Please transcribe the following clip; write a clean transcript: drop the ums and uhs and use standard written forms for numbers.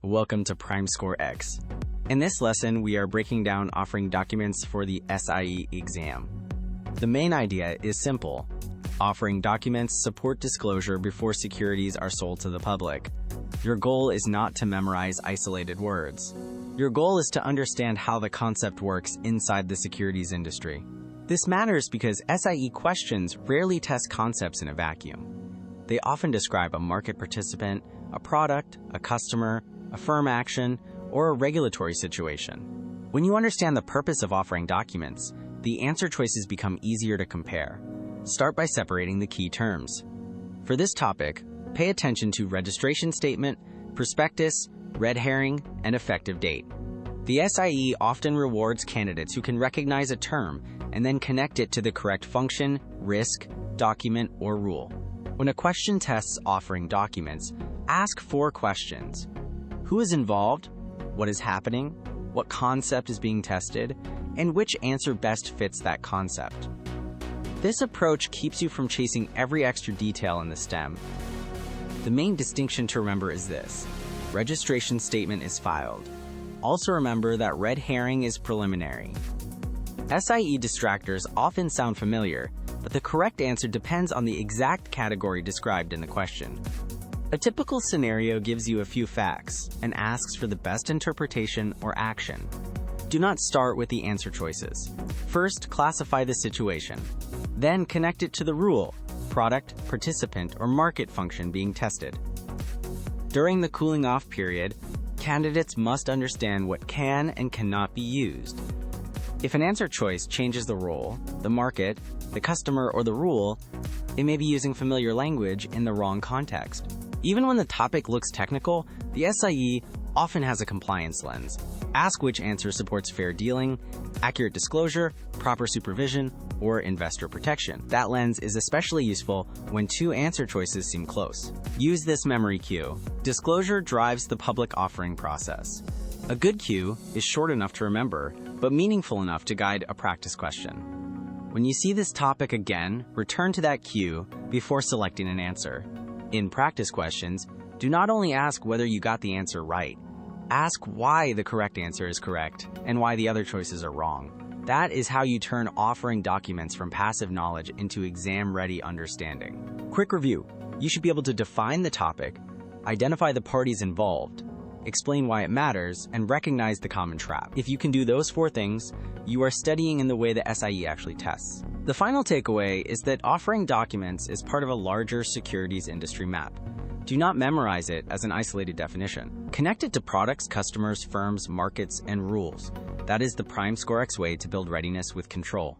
Welcome to PrimeScoreX. In this lesson, we are breaking down offering documents for the SIE exam. The main idea is simple. Offering documents support disclosure before securities are sold to the public. Your goal is not to memorize isolated words. Your goal is to understand how the concept works inside the securities industry. This matters because SIE questions rarely test concepts in a vacuum. They often describe a market participant, a product, a customer, a firm action, or a regulatory situation. When you understand the purpose of offering documents, the answer choices become easier to compare. Start by separating the key terms. For this topic, pay attention to registration statement, prospectus, red herring, and effective date. The SIE often rewards candidates who can recognize a term and then connect it to the correct function, risk, document, or rule. When a question tests offering documents, ask 4 questions. Who is involved? What is happening? What concept is being tested? And which answer best fits that concept? This approach keeps you from chasing every extra detail in the STEM. The main distinction to remember is this: registration statement is filed. Also remember that red herring is preliminary. SIE distractors often sound familiar, but the correct answer depends on the exact category described in the question. A typical scenario gives you a few facts and asks for the best interpretation or action. Do not start with the answer choices. First, classify the situation. Then connect it to the rule, product, participant, or market function being tested. During the cooling off period, candidates must understand what can and cannot be used. If an answer choice changes the role, the market, the customer, or the rule, it may be using familiar language in the wrong context. Even when the topic looks technical, the SIE often has a compliance lens. Ask which answer supports fair dealing, accurate disclosure, proper supervision, or investor protection. That lens is especially useful when 2 answer choices seem close. Use this memory cue. Disclosure drives the public offering process. A good cue is short enough to remember, but meaningful enough to guide a practice question. When you see this topic again, return to that cue before selecting an answer. In practice questions, do not only ask whether you got the answer right, ask why the correct answer is correct and why the other choices are wrong. That is how you turn offering documents from passive knowledge into exam-ready understanding. Quick review. You should be able to define the topic, identify the parties involved, explain why it matters, and recognize the common trap. If you can do those 4 things, you are studying in the way the SIE actually tests. The final takeaway is that offering documents is part of a larger securities industry map. Do not memorize it as an isolated definition. Connect it to products, customers, firms, markets, and rules. That is the PrimeScoreX way to build readiness with control.